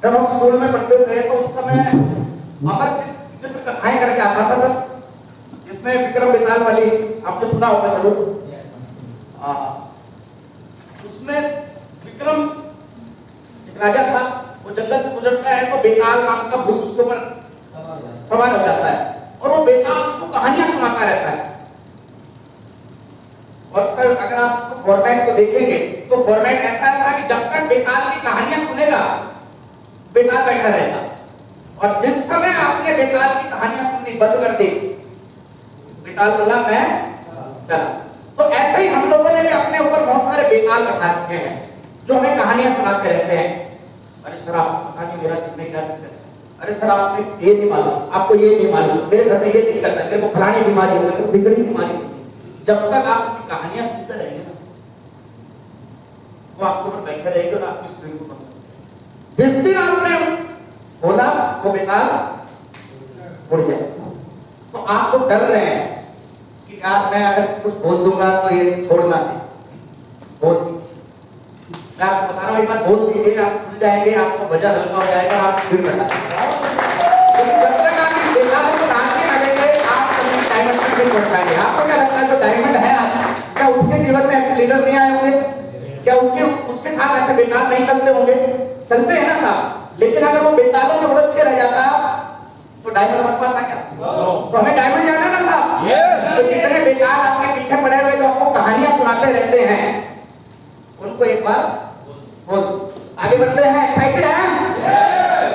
जब हम स्कूल में पढ़ते थे तो उस समय अमर चित्र कथाएं करके आता था सर, जिसमें विक्रम बेताल वाली आपने सुना होगा जरूर। उसमें विक्रम एक राजा था, वो जंगल से गुजरता है तो बेताल नाम का भूत उसके ऊपर सवार हो जाता है और वो बेताल उसको कहानियां सुनाता रहता है। और उसका अगर आप उसको फॉर्मेट को देखेंगे तो फॉर्मेट ऐसा था कि जब तक बेताल की कहानियां सुनेगा बेताल बैठा रहेगा, और जिस समय आपने बेताल की कहानियां सुननी बंद कर दी, बेताल बोला मैं चला। तो ऐसे ही हम लोगों ने भी अपने ऊपर बहुत सारे बेताल रखा रखे हैं जो हमें कहानियां सुनाते रहते हैं। अरे सर आप पता नहीं मेरा चुनने क्या दिक्कत है, अरे सर आपने ये नहीं मालूम, आपको ये नहीं मालूम, मेरे घर में ये दिक्कत है, मेरे को फलानी बीमारी हो, मेरे को ढिकड़ी बीमारी हो। जब तक आप कहानियां सुनते रहेंगे ना, वो आपको ऊपर बैठे रहेंगे और आपकी स्क्रीन को बंद। जिस दिन आपने बोला वो बेताल उड़ जाए। तो आप लोग डर रहे हैं कि यार मैं अगर कुछ बोल दूंगा तो ये छोड़ना नहीं, बोल दीजिए। मैं आपको बता रहा हूँ, एक बार बोल दीजिए, आप खुल जाएंगे, आपको वजन हल्का हो जाएगा, आप स्पीड बढ़ा देंगे। जब तक आप बेताल को डांटने लगेंगे आप कभी डायमंड तक नहीं पहुंच पाएंगे। आपको क्या लगता है जो डायमंड है आज, क्या उसके जीवन में ऐसे लीडर नहीं आए होंगे? क्या उसके साथ ऐसे बेताल नहीं चलते होंगे? चलते हैं ना साहब। लेकिन अगर वो बेतालों में उड़द के रह जाता तो डायमंड बन पाता क्या? तो हमें डायमंड जाना ना साहब। तो जितने बेताल आपके पीछे पड़े हुए जो आपको कहानियां सुनाते रहते हैं उनको एक बार बोल। आगे बढ़ते हैं, एक्साइटेड हैं?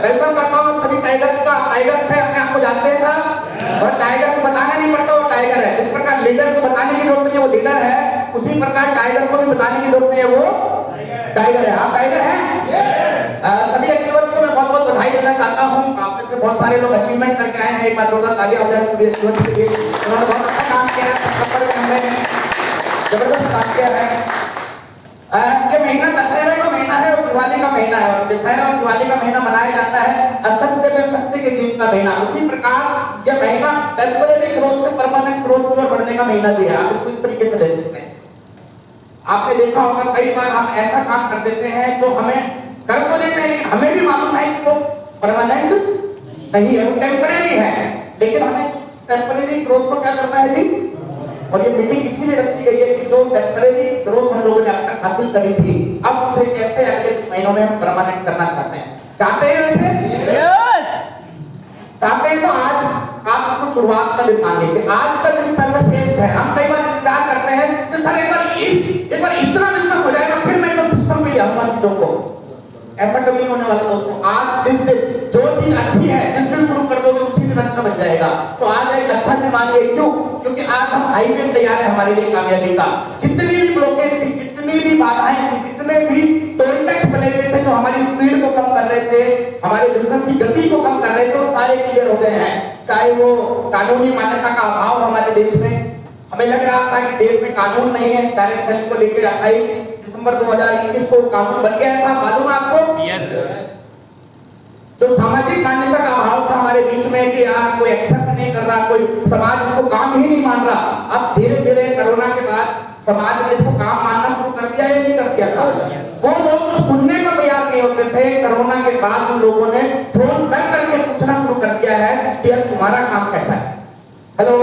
वेलकम करता हूँ सभी टाइगर्स का। टाइगर्स है अपने आपको जानते हैं साहब, और टाइगर को बताना नहीं पड़ता वो टाइगर है। जिस प्रकार लीडर को बताने की जरूरत नहीं है वो लीडर है, उसी प्रकार टाइगर को भी बताने की जरूरत नहीं है वो टाइगर है। आप टाइगर हैं? सभी अचीवर्स को मैं बहुत बहुत बधाई देना चाहता हूँ। आप में से बहुत सारे लोग अचीवमेंट करके आए हैं, एक बार जोरदार तालियां हो जाए सभी अचीवर्स के लिए। उन्होंने बहुत अच्छा काम किया है, जबरदस्त काम किया है। ये महीना दशहरे का महीना है और दिवाली का महीना है, और दशहरा और दिवाली का महीना मनाया जाता है असत्य पे सत्य की जीत का महीना। उसी प्रकार यह महीना टेम्परेरी ग्रोथ से परमानेंट ग्रोथ की ओर बढ़ने का महीना भी है। आप इसको इस तरीके से ले सकते हैं। आपने देखा होगा कई बार हम ऐसा काम कर देते हैं जो हमें कर तो देते हैं, हमें भी मालूम है कि वो परमानेंट नहीं है, वो टेम्परेरी है, लेकिन हमें टेम्परेरी ग्रोथ को क्या करना है जी? और ये मीटिंग इसीलिए रखी गई है कि जो टेम्परेरी ग्रोथ हम लोगों ने अब तक हासिल करी थी, अब उसे कैसे अगले महीनों में हम परमानेंट करना चाहते हैं। चाहते हैं वैसे? यस। चाहते हैं तो आज आप इसको शुरुआत का दिन मान लीजिए। आज का दिन सर्वश्रेष्ठ है। हम कई बार इंतजार करते हैं कि सर एक बार इतना बिजनेस हो जाएगा फिर मैं एकदम सिस्टम में ले आऊंगा चीजों को। ऐसा कभी नहीं होने वाला दोस्तों। आज जिस दिन जो चीज अच्छी है जिस दिन शुरू कर दोगे उसी दिन अच्छा बन जाएगा। तो आज एक अच्छा दिन मानिए। क्यों? क्योंकि आज हम हाईवे तैयार है हमारे लिए कामयाबी का। जितनी भी ब्लॉकेज थी, जितनी भी बाधाएं थी, जितने भी टोल टैक्स बने हुए थे जो हमारी स्पीड को कम कर रहे थे, हमारे बिजनेस की गति को कम कर रहे थे, वो सारे क्लियर हो गए हैं। चाहे वो कानूनी मान्यता का अभाव हमारे देश में, हमें लग रहा था कि देश में कानून नहीं है, डायरेक्ट सेलिंग को लेकर 28 दिसंबर 2021 को कानून बन गया। ऐसा मालूम है आपको? यस। जो सामाजिक मान्यता का अभाव था हमारे बीच में कि यार कोई एक्सेप्ट नहीं कर रहा, कोई समाज इसको काम ही नहीं मान रहा, अब धीरे धीरे कोरोना के बाद समाज ने इसको काम मानना शुरू कर दिया या नहीं कर दिया था? वो लोग जो सुनने को तैयार नहीं होते थे, कोरोना के बाद उन लोगों ने फोन कर करके पूछना शुरू कर दिया है कि यार तुम्हारा काम कैसा है। हेलो।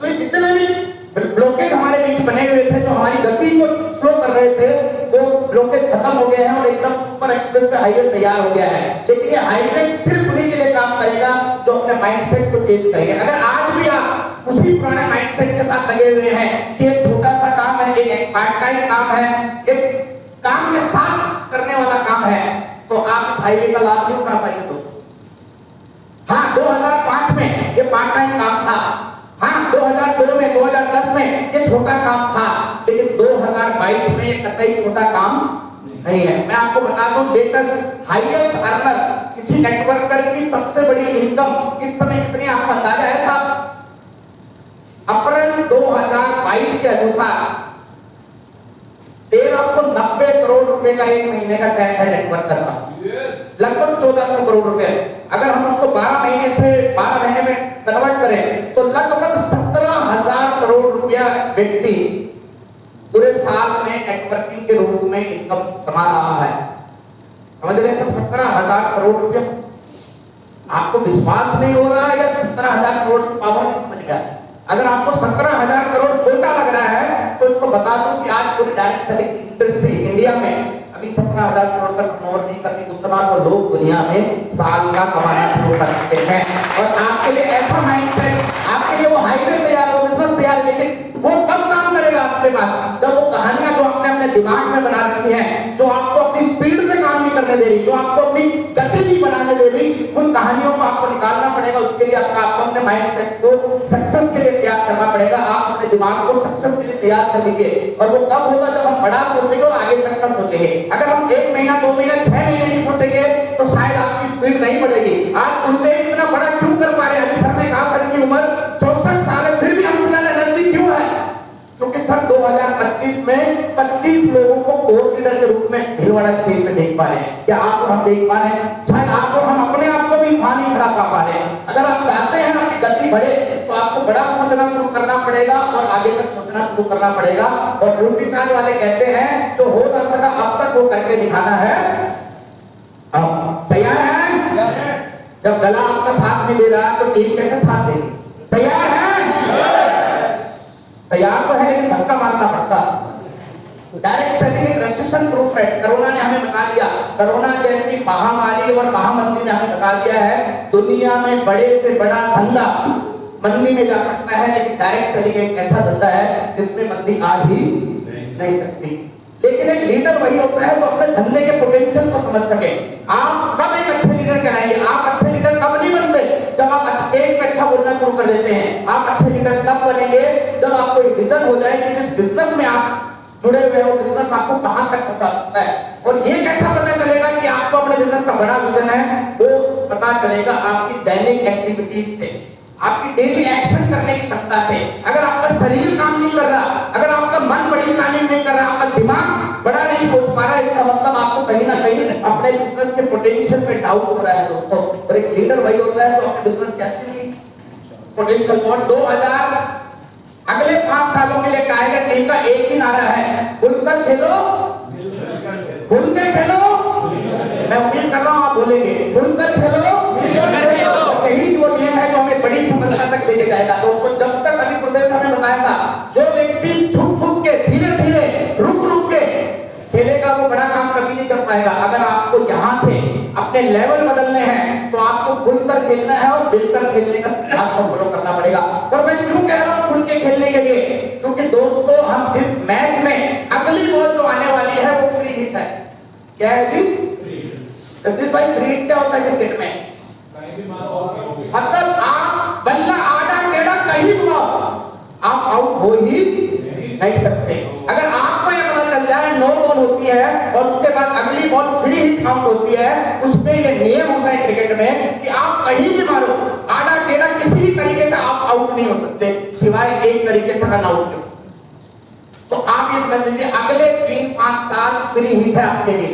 तो ये जितने भी ब्लॉकेज हमारे बीच बने हुए थे जो हमारी गति को स्लो कर रहे थे, वो ब्लॉकेज खत्म हो गए हैं और एकदम सुपर एक्सप्रेस पे हाईवे तैयार हो गया है। लेकिन ये हाईवे सिर्फ उन्हीं के लिए काम करेगा जो अपने माइंडसेट को चेंज करेंगे। अगर आज भी आप उसी पुराने माइंडसेट के साथ लगे हुए हैं कि एक छोटा सा काम है, एक पार्ट टाइम काम है, एक काम के साथ करने वाला काम है, तो आप इस हाईवे का लाभ नहीं उठा पाएंगे दोस्तों। हाँ, 2005 में ये पार्ट टाइम काम था, हाँ 2002 में 2010 में ये छोटा काम था, लेकिन 2022 में ये कतई छोटा काम नहीं है। मैं आपको बता दूं, लेटेस्ट हाईएस्ट अर्नर किसी नेटवर्कर की सबसे बड़ी इनकम इस समय कितनी आपको अंदाजा है साहब? अप्रैल 2022 के अनुसार 1390 करोड़ रुपए का एक महीने का चेक है नेटवर्कर का, लगभग 1400 करोड़ रुपए। अगर हम उसको 12 महीने में कन्वर्ट करें तो लगभग 17,000 करोड़ रुपया व्यक्ति पूरे साल में नेटवर्किंग के रूप में इनकम कमा रहा है। समझ रहे हैं सर? 17,000 करोड़ रुपया। आपको विश्वास नहीं हो रहा या 17,000 करोड़ की पावर नहीं समझ गया? अगर आपको 17,000 करोड़ छोटा लग रहा है तो इसको बता दूं कि आज पूरी डायरेक्ट सेलिंग इंडस्ट्री इंडिया में अभी 17,000 करोड़ का टर्नओवर नहीं करती, उतना तो लोग दुनिया में साल का कमाना शुरू कर सकते हैं। और आपके लिए ऐसा माइंडसेट, आपके लिए वो हाईवे तैयार हो, बिजनेस तैयार, लेकिन वो कब काम करेगा आपके पास? जब वो कहानियां जो आपने अपने दिमाग में बना रखी है, जो आपको अपनी स्पीड में काम नहीं करने दे रही, जो आपको अपनी गति नहीं बनाने दे रही, उन कहानियों को आपको निकालना पड़ेगा। उसके लिए आपको अपने माइंडसेट को सक्सेस के लिए तैयार करना पड़ेगा। आप अपने दिमाग को सक्सेस के लिए तैयार कर लीजिए। और वो कब होगा? जब हम बड़ा सोचेंगे और आगे तक का सोचेंगे। अगर हम 1 महीना 2 महीना 6 महीने नहीं सोचेंगे तो शायद आपकी स्पीड नहीं बढ़ेगी। आज गुरुदेव इतना बड़ा क्यों कर पा रहे हैं? अभी सर ने कहा सर की उम्र 64 साल है, फिर भी हमसे ज्यादा एनर्जी क्यों है? क्योंकि सर 2025 में 25 लोगों को कोर लीडर के रूप में भीलवाड़ा स्टेज में देख पा रहे हैं। क्या आप और हम देख पा रहे हैं? शायद आप और हम अपने आप को भी वहां नहीं खड़ा पा रहे हैं। अगर आप चाहते हैं आपकी गति बढ़े तो आपको बड़ा सोचना शुरू करना पड़ेगा और आगे तक सोचना शुरू करना पड़ेगा। और ब्यूटी चार्ट वाले कहते हैं जो हो ना सका अब तक वो करके दिखाना है। अब तैयार है? जब गला आपका साथ नहीं दे रहा तो टीम कैसे साथ देगी? तैयार है? तैयार तो है, लेकिन धक्का मारना पड़ता। डायरेक्ट सेलिंग रेसिशन प्रूफ है। कोरोना ने हमें बता दिया, कोरोना जैसी महामारी और महामंदी ने हमें बता दिया है दुनिया में बड़े से बड़ा धंधा मंदी में जा सकता है, लेकिन डायरेक्ट सेलिंग एक ऐसा धंधा है जिसमें मंदी आ ही नहीं सकती। लेकिन एक लीडर वही होता है जो अपने धंधे के पोटेंशियल को समझ सके। आप कब एक अच्छे लीडर कहलाएंगे? आप अच्छे लीडर कब नहीं बनते? जब आप स्टेज पे अच्छा बोलना शुरू कर देते हैं। आप अच्छे लीडर तब बनेंगे जब आपको एक विजन हो जाए कि जिस बिजनेस में आप जुड़े हुए हो बिजनेस आपको कहां तक पहुंचा सकता है। और ये कैसा पता चलेगा कि आपको अपने बिजनेस का बड़ा विजन है? वो पता चलेगा आपकी दैनिक एक्टिविटीज से, आपकी डेली एक्शन करने की क्षमता से। अगर आपका शरीर काम नहीं कर रहा, अगर आपका मन बड़ी प्लानिंग नहीं कर रहा, आपका दिमाग बड़ा नहीं सोच पा रहा, इसका मतलब आपको कहीं ना कहीं अपने बिजनेस के पोटेंशियल में डाउट हो रहा है दोस्तों। और एक लीडर वही होता है जो अपने बिजनेस के असली पोटेंशियल को 2000 अगले 5 सालों के लिए टाइगर टीम का एक ही नारा है, खुलकर खेलो, खुल के खेलो। मैं उम्मीद कर रहा हूं आप बोलेंगे खुलकर खेलो। यही वो नियम है जो हमें बड़ी सफलता तक लेके जाएगा। दोस्तों जब तक अभी गुरुदेव ने हमें बताया था जो व्यक्ति छुप छुप के धीरे धीरे रुक रुक के खेलेगा वो बड़ा काम कभी नहीं कर पाएगा। अगर आपको यहाँ से अपने लेवल बदलने हैं तो आपको खुलकर खेलना है और मिलकर खेलने का सिद्धांत को फॉलो करना पड़ेगा। और मैं क्यों कह रहा हूँ खुल के खेलने के लिए? क्योंकि दोस्तों हम जिस मैच में अगली बॉल जो आने वाली है वो फ्री हिट है। क्या है जी? जगदीश भाई फ्री हिट क्या होता है क्रिकेट में? मतलब आप बल्ला आड़ा टेढ़ा कहीं घुमाओ आप आउट हो ही नहीं सकते। अगर आपको यह पता चल जाए नो बॉल होती है और उसके बाद अगली बॉल फ्री हिट काउंट होती है, उसमें यह नियम होता है क्रिकेट में कि आप कहीं भी मारो आड़ा टेढ़ा किसी भी तरीके से आप आउट नहीं हो सकते सिवाय एक तरीके से रन आउट के। तो आप ये समझ लीजिए अगले 3-5 साल फ्री हिट है आपके लिए।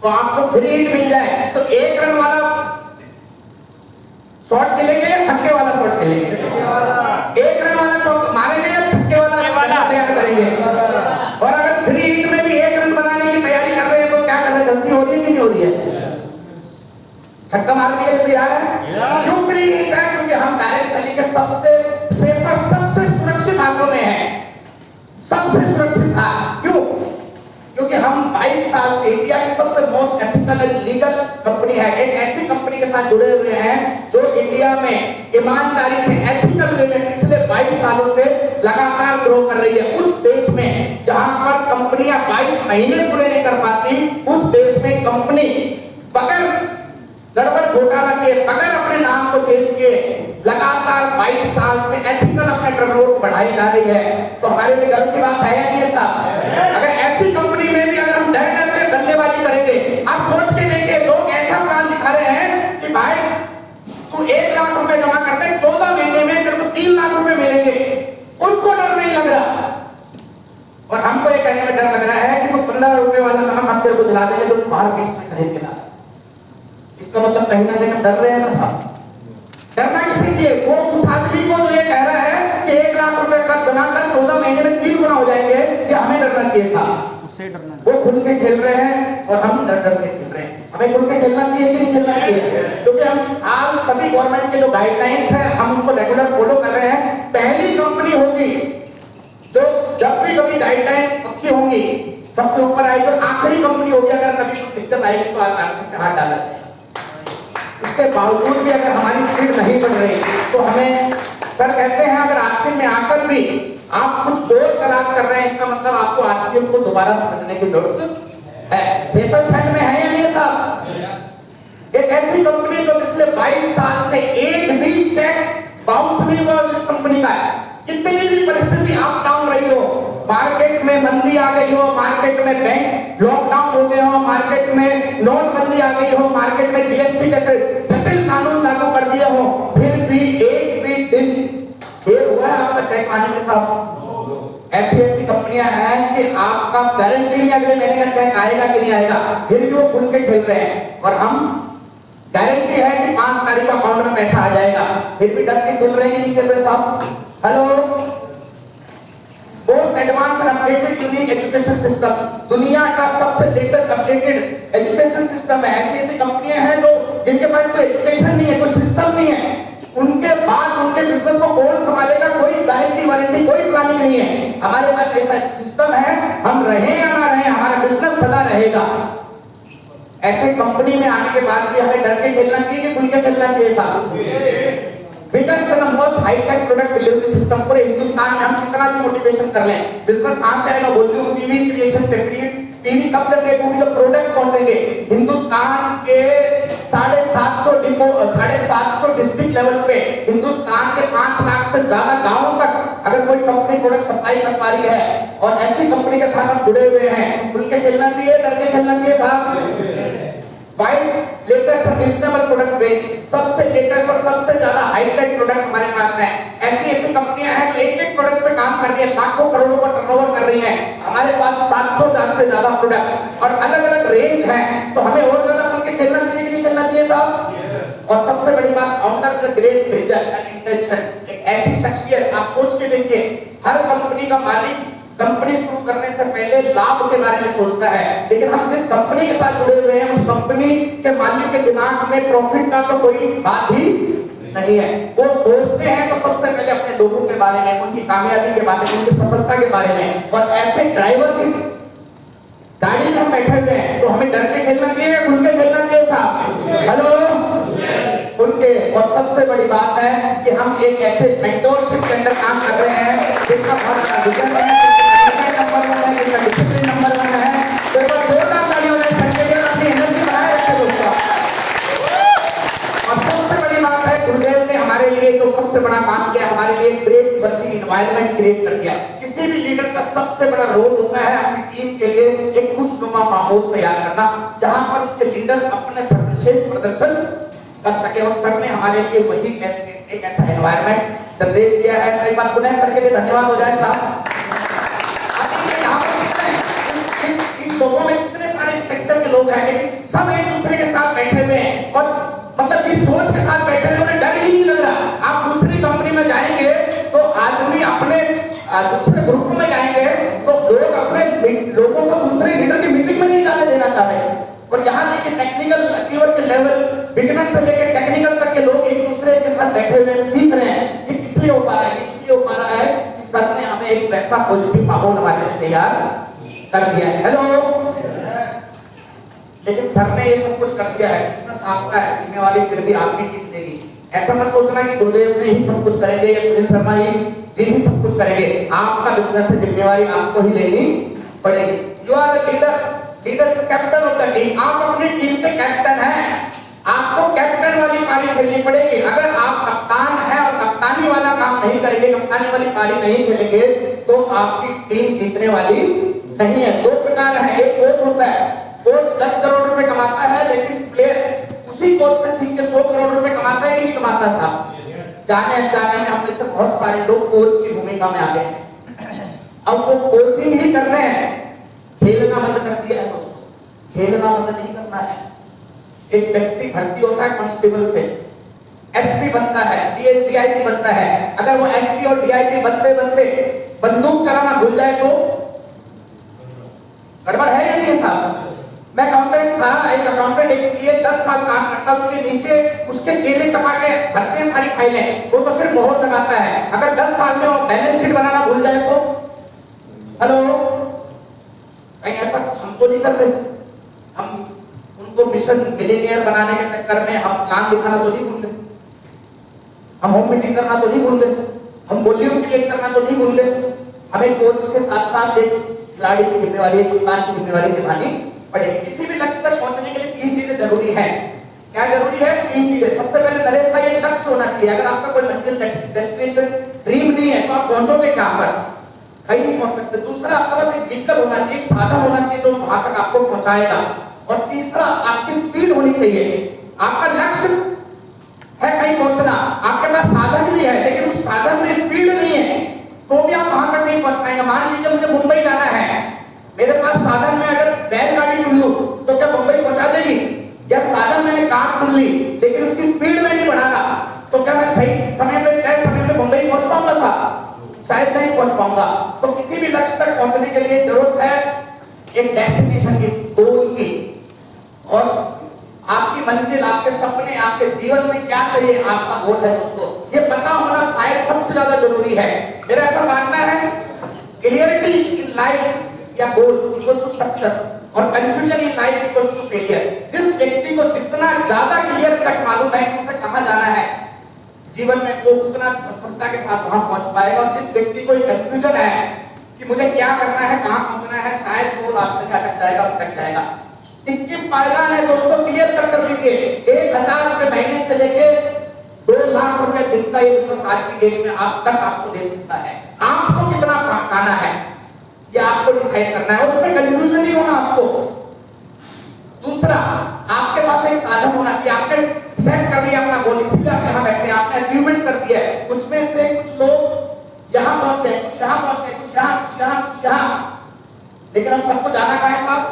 तो आपको फ्री हिट मिल जाए तो 1 रन वाला शॉट खेलेंगे या छक्के वाला शॉट खेलेंगे? 1 रन वाला शॉट मारेंगे या छक्के वाला तैयार करेंगे? और अगर फ्री हिट में भी 1 रन बनाने की तैयारी कर रहे हैं तो क्या कर रहे हैं? गलती हो रही है कि नहीं हो रही है? छक्का मारने के लिए तैयार है? क्यों फ्री हिट है? क्योंकि हम डायरेक्ट सेलिंग के सबसे सेफेस्ट सबसे सुरक्षित हाथों में है, सबसे सुरक्षित था। क्यों? क्योंकि हम 22 साल से इंडिया की सबसे most ethical and legal company है। एक ऐसी कंपनी के साथ जुड़े हुए हैं जो इंडिया में ईमानदारी से एथिकल वे में पिछले 22 सालों से लगातार ग्रो कर रही है। उस देश में जहां पर कंपनियां 22 महीने पूरे नहीं कर पाती, उस देश में कंपनी बगैर गड़बड़ घोटाला किए, बगैर अपने नाम को चेंज किए लगातार 22 साल से एथिकल अपने टर्नओवर को बढ़ाई जा रही है। तो हमारे लिए गर्व की बात है या नहीं साहब? अगर ऐसी कंपनी में भी अगर हम डर डर के बल्लेबाजी करेंगे, आप सोच के देखिए लोग ऐसा प्लान दिखा रहे हैं कि भाई तू 1 लाख रुपए जमा करते हैं 14 महीने में तेरे को 3 लाख रुपए मिलेंगे। उनको डर नहीं लग रहा और हमको ये कहने में डर लग रहा है कि तू 15 रुपए वाला काम हम तेरे को दिला देंगे जो तू बाहर 20 में खरीद के ला। इसका मतलब कहीं ना कहीं हम डर रहे हैं ना साहब। डरना किसी लिए? वो उस आदमी को जो ये कह रहा है कि 1 लाख रुपए कर जमा कर 14 महीने में 3 गुना हो जाएंगे, ये हमें डरना चाहिए साहब। उससे डरना। वो खुल के खेल रहे हैं और हम डर डर के खेल रहे हैं। हमें खुल के खेलना चाहिए कि नहीं खेलना चाहिए? क्योंकि हम आज सभी गवर्नमेंट के जो गाइडलाइंस है हम उसको रेगुलर फॉलो कर रहे हैं। पहली कंपनी होगी जो जब भी कभी गाइडलाइंस पक्की होंगी सबसे ऊपर आएगी, और आखिरी कंपनी होगी अगर कभी कुछ दिक्कत आएगी तो आरसी पे हाथ डाला जाएगा। इसके बावजूद भी अगर हमारी स्पीड नहीं बढ़ रही तो हमें सर कहते हैं अगर आरसी में आकर भी आप कुछ और तलाश कर रहे हैं इसका मतलब आपको आरसीएम को दोबारा समझने की जरूरत है। सेफेस्ट हैंड में है या नहीं साहब? एक ऐसी कंपनी जो पिछले 22 साल से एक भी चेक बाउंस नहीं हुआ इस कंपनी का है। कितनी भी परिस्थिति अप डाउन रही हो, मार्केट में मंदी आ गई हो, मार्केट में बैंक लॉकडाउन हो गए हो, मार्केट में नोटबंदी आ गई हो, मार्केट में जीएसटी जैसे जटिल कानून लागू कर दिए हो, फिर भी एक भी दिन देर हुआ है आपका चेक आने में साहब। ऐसी ऐसी कंपनियां हैं कि आपका गारंटी नहीं अगले महीने का चेक आएगा कि नहीं आएगा, फिर भी वो खुल के खेल रहे हैं। और हम गारंटी है कि 5 तारीख को अकाउंट में पैसा आ जाएगा, फिर भी डर के खेल रहे हैं कि नहीं खेल रहे साहब? Hello, most advance and updated unique education system, दुनिया का सबसे लेटेस्ट अपडेटेड एजुकेशन सिस्टम है। ऐसी ऐसी कंपनियां हैं जो जिनके पास कोई एजुकेशन नहीं है, कोई सिस्टम नहीं है, उनके बाद उनके बिजनेस को कौन संभालेगा, कोई गारंटी वारंटी कोई प्लानिंग नहीं है। हमारे पास ऐसा सिस्टम है, हम रहे या ना रहे हमारा बिजनेस सदा रहेगा। ऐसे कंपनी में आने के बाद भी हमें डर के खेलना चाहिए कि खुल के खेलना चाहिए साहब? Biggest and most high tech product delivery system पूरे हिंदुस्तान में हम कितना भी मोटिवेशन कर लें, बिजनेस कहां से आएगा? वॉल्यूम पीवी क्रिएशन से। पीवी कब जनरेट होगी? जब प्रोडक्ट पहुंचेंगे। हिंदुस्तान के 750 डिपो, 750 डिस्ट्रिक्ट लेवल पे हिंदुस्तान के 5 लाख से ज्यादा गांवों तक अगर कोई कंपनी प्रोडक्ट सप्लाई कर पा रही है और ऐसी कंपनी के साथ हम जुड़े हुए हैं, खुल के खेलना चाहिए, डर के खेलना चाहिए साहब? Wide latest reasonable product range, सबसे लेटेस्ट और सबसे ज्यादा हाईटेक प्रोडक्ट हमारे पास है। ऐसी ऐसी कंपनियां हैं जो एक एक प्रोडक्ट पे काम कर रही है, लाखों करोड़ों का टर्नओवर कर रही हैं। हमारे पास 700 से ज्यादा प्रोडक्ट और अलग अलग रेंज है, तो हमें और ज्यादा खुल के खेलना चाहिए कि नहीं खेलना चाहिए साहब? और सबसे बड़ी बात, founder the great vision and intention, एक ऐसी शख्सियत, आप सोच के देखिए, हर कंपनी का मालिक कंपनी शुरू करने से पहले लाभ के बारे में सोचता है, लेकिन हम जिस कंपनी के साथ जुड़े हुए हैं उस कंपनी के मालिक के दिमाग में प्रॉफिट का तो कोई बात ही नहीं है। वो सोचते हैं तो सबसे पहले अपने लोगों के बारे में, उनकी कामयाबी के बारे में, उनकी सफलता के बारे में। और ऐसे ड्राइवर की गाड़ी में हम बैठे हुए हैं तो हमें डर के खेलना चाहिए या खुल के खेलना चाहिए साहब? हेलो, खुल के। और सबसे बड़ी बात है कि हम एक ऐसे मेंटोरशिप के अंदर काम कर रहे हैं जिनका बहुत बड़ा विजन है, नंबर 1 है, जिनका डिसिप्लिन नंबर 1 है। तो एक बार जोरदार ताली हो जाए सबके लिए, अपनी एनर्जी बनाए रखें दोस्तों। और सबसे बड़ी बात है, गुरुदेव ने हमारे लिए जो सबसे बड़ा काम किया, हमारे लिए ग्रेट वर्किंग एनवायरनमेंट क्रिएट कर दिया। किसी भी लीडर का सबसे बड़ा रोल होता है अपनी टीम के लिए एक खुशनुमा माहौल तैयार करना, जहां पर उसके लीडर अपने सर्वश्रेष्ठ प्रदर्शन कर सके। और सर ने हमारे लिए वही एक ऐसा एनवायरनमेंट जनरेट किया है। तो एक बार पुनः सर के लिए धन्यवाद हो जाए साहब। इन लोगों में कितने सारे स्ट्रक्चर के लोग हैं, लेकिन सब एक दूसरे के साथ बैठे हुए हैं और मतलब इस सोच के साथ बैठे हुए, उन्हें डर ही नहीं लग रहा। आप दूसरी कंपनी में जाएंगे तो आदमी अपने दूसरे ग्रुप में जाएंगे तो लोग अपने लोगों को दूसरे लीडर की मीटिंग में नहीं जाने देना चाह रहे हैं। और यहाँ देखिए टेक्निकल अचीवर के लेवल, बिगिनर से लेकर टेक्निकल तक के लोग एक दूसरे के साथ बैठे हुए सीख रहे हैं। ये इसलिए हो पा रहा है, इसलिए हो पा रहा है कि सर ने हमें एक वैसा पॉजिटिव माहौल हमारे लिए तैयार कर दिया है। हेलो, लेकिन सर ने ये सब कुछ कर दिया है, बिजनेस आपका है, जिम्मेवारी फिर भी आपकी टीम लेगी। ऐसा मत सोचना कि गुरुदेव ने ही सब कुछ करेंगे या सुनील शर्मा जी ही सब कुछ करेंगे। आपका बिजनेस है, जिम्मेवारी आपको ही लेनी पड़ेगी। You are leader, leader is captain of the team. आप अपनी टीम के कैप्टन हैं, आपको कैप्टन वाली पारी खेलनी पड़ेगी। अगर आप कप्तान हैं और कप्तानी वाला काम नहीं करेंगे, कप्तानी वाली पारी नहीं खेलेंगे, तो आपकी टीम जीतने वाली नहीं है। 2 प्रकार है, एक कोच होता है, कोच 10 करोड़ रुपए कमाता है, लेकिन प्लेयर उसी कोच से सीख के 100 करोड़ रुपए कमाता है कि नहीं कमाता साहब? जाने अनजाने में हम में से बहुत सारे लोग कोच की भूमिका में आ गए हैं। अब वो कोचिंग ही कर रहे हैं, खेलना बंद कर दिया है दोस्तों। खेलना बंद नहीं करना है। एक व्यक्ति भर्ती होता है कांस्टेबल से, एसपी बनता है, डीआईजी बनता है। अगर वो एसपी और डीआईजी बनते बनते बंदूक चलाना भूल जाए तो गड़बड़ है या नहीं साहब? मैं अकाउंटेंट था, एक अकाउंटेंट एक सीए 10 साल काम करता, उसके नीचे उसके चेले चपाटे भरते हैं सारी फाइलें, वो तो फिर मोहर लगाता है। अगर 10 साल में वो बैलेंस शीट बनाना भूल जाए तो हेलो, कहीं ऐसा हम तो नहीं कर रहे। हम उनको मिशन मिलियनियर बनाने के चक्कर में हम प्लान दिखाना तो नहीं भूल गए, हम होम मीटिंग करना तो नहीं भूल गए, हम वॉल्यूम क्रिएट करना तो नहीं भूल गए। हमें कोच के साथ साथ एक खिलाड़ी की जिम्मेवारी, एक कप्तान की जिम्मेवारी निभानी पड़ेगी। किसी भी लक्ष्य तक पहुंचने के लिए 3 चीजें जरूरी है। क्या जरूरी है? 3 चीजें। सबसे पहले नरेश भाई एक लक्ष्य होना चाहिए। अगर आपका कोई मंजिल, डेस्टिनेशन, ड्रीम नहीं है तो आप पहुंचोगे कहां पर? कहीं नहीं पहुंच सकते। दूसरा, आपके पास एक व्हीकल होना चाहिए, एक साधन होना चाहिए जो वहां तक आपको पहुंचाएगा। और तीसरा, आपकी स्पीड होनी चाहिए। आपका लक्ष्य है कहीं पहुंचना, आपके पास साधन भी है लेकिन उस साधन में स्पीड नहीं है तो भी आप वहां तक नहीं पहुंच पाएंगे। मान लीजिए मुझे मुंबई जाना है, मेरे पास साधन में अगर बैलगाड़ी चुन लूं तो क्या मुंबई पहुंचा देगी? या साधन मैंने कार चुन ली लेकिन उसकी स्पीड में नहीं बढ़ा रहा तो क्या मैं सही समय पे, तय समय पे मुंबई पहुंच पाऊंगा साहब? शायद नहीं पहुंच पाऊंगा। तो किसी भी लक्ष्य तक पहुंचने के लिए जरूरत है एक डेस्टिनेशन की, गोल की। और आपकी मंजिल, आपके सपने, आपके जीवन में क्या चाहिए, आपका गोल है दोस्तों, ये पता होना शायद सबसे ज्यादा जरूरी है। मेरा ऐसा मानना है क्लियरिटी इन लाइफ या गोल्स इक्वल्स टू सक्सेस और confusion in life equals to failure. जिस व्यक्ति को जितना ज्यादा क्लियर कट मालूम है कि उसे कहां जाना है जीवन में, वो उतना सफलता के साथ वहां पहुंच पाएगा। और जिस व्यक्ति को कंफ्यूजन है कि मुझे क्या करना है, कहां पहुंचना है, शायद वो रास्ते में अटक जाएगा, भटक जाएगा। 21 पायदान है दोस्तों, क्लियर कर लीजिए। 1000 रुपए महीने से लेके 2 लाख रुपए दिन का ये बिजनेस आज की डेट में आप तक आपको दे सकता है। आपको कितना पाना है ये आपको डिसाइड करना है, उसमें कंफ्यूजन नहीं होना आपको। दूसरा, आपके पास एक साधन होना चाहिए। आपने सेट कर लिया अपना गोल, इसीलिए आप यहाँ बैठे, आपने अचीवमेंट कर दिया है। उसमें से कुछ लोग यहाँ पहुंच गए, कुछ यहाँ पहुंच गए, कुछ यहाँ, कुछ यहाँ, कुछ यहाँ, लेकिन हम सबको जाना कहाँ है साहब?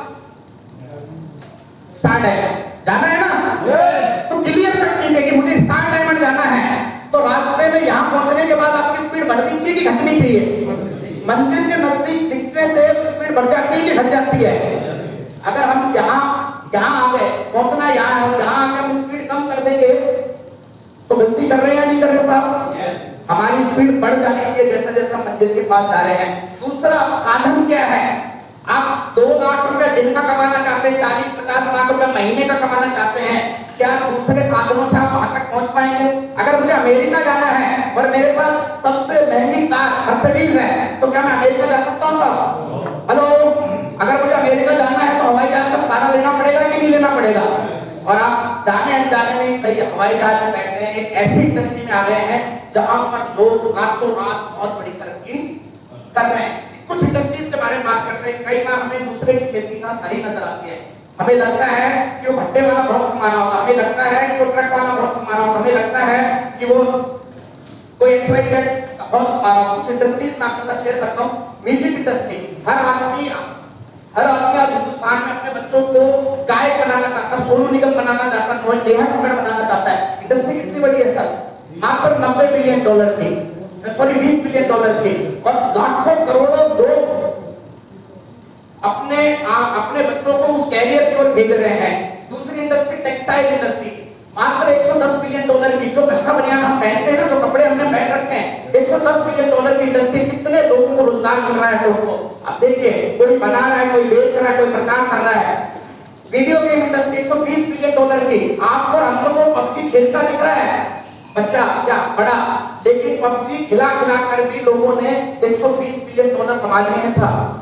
स्टार डायमंड जाना है ना? yes. तो क्लियर कर दीजिए कि मुझे स्टार डायमंड जाना है। तो रास्ते में यहाँ पहुंचने के बाद आपकी स्पीड बढ़नी चाहिए कि घटनी चाहिए? मंजिल के नजदीक दिखने से स्पीड बढ़ जाती है कि घट जाती है? अगर हम यहाँ आ गए, पहुंचना यहाँ है, यहाँ आकर हम स्पीड कम कर देंगे तो गलती कर रहे हैं या नहीं कर रहे साहब? yes. हमारी स्पीड बढ़ जानी चाहिए जैसे जैसे हम मंजिल के पास जा रहे हैं। दूसरा साधन क्या है? आप 2 लाख रुपए दिन का कमाना चाहते हैं, 40-50 लाख रुपए महीने का कमाना चाहते हैं, क्या दूसरे साधनों से आप वहां तक पहुंच पाएंगे? अगर मुझे अमेरिका जाना है और मेरे पास सबसे महंगी कार मर्सिडीज है तो क्या मैं अमेरिका जा सकता हूं साहब? हेलो, अगर मुझे अमेरिका जाना है तो हवाई जहाज का सहारा लेना पड़ेगा कि नहीं लेना पड़ेगा? और आप जाने अनजाने में सही हवाई जहाज में बैठते हैं, एक ऐसी इंडस्ट्री में आ गए हैं जहां पर लोग रातों रात बहुत बड़ी तरक्की कर रहे हैं। कुछ इंडस्ट्रीज के बारे में बात करते हैं, कई बार हमें दूसरे की खेती घास हरी नजर आती है। हमें लगता है कि वो भट्टे वाला बहुत कमा रहा होगा, हमें लगता है कि वो ट्रक वाला बहुत कमा रहा होगा, हमें लगता है कि वो कोई एक्सवाइजेड बहुत कमा रहा होगा। कुछ इंडस्ट्रीज में आपके साथ शेयर करता हूँ। म्यूजिक इंडस्ट्री, हर आदमी आज हिंदुस्तान में अपने बच्चों को गायक बनाना चाहता है, सोनू निगम बनाना चाहता है, नेहा कक्कड़ बनाना चाहता है। इंडस्ट्री कितनी बड़ी है सर? मात्र $90 बिलियन की, सॉरी $20 बिलियन की। और लाखों करोड़ों लोग अपने बच्चों को उस कैरियर की ओर भेज रहे हैं। दूसरी इंडस्ट्री टेक्सटाइल इंडस्ट्री, मात्र $110 बिलियन की। जो कच्चा बनियान हम पहनते हैं ना, जो कपड़े हमने पहन रखे हैं, $110 बिलियन की इंडस्ट्री। कितने लोगों को रोजगार मिल रहा है दोस्तों? अब देखिए, कोई बना रहा है, कोई बेच रहा है, कोई प्रचार कर रहा है। वीडियो गेम इंडस्ट्री $120 बिलियन की। आपको और हमको तो पबजी खेलता दिख रहा है बच्चा या बड़ा, लेकिन पबजी खिला कर भी लोगों ने $120 बिलियन कमा लिए हैं साहब।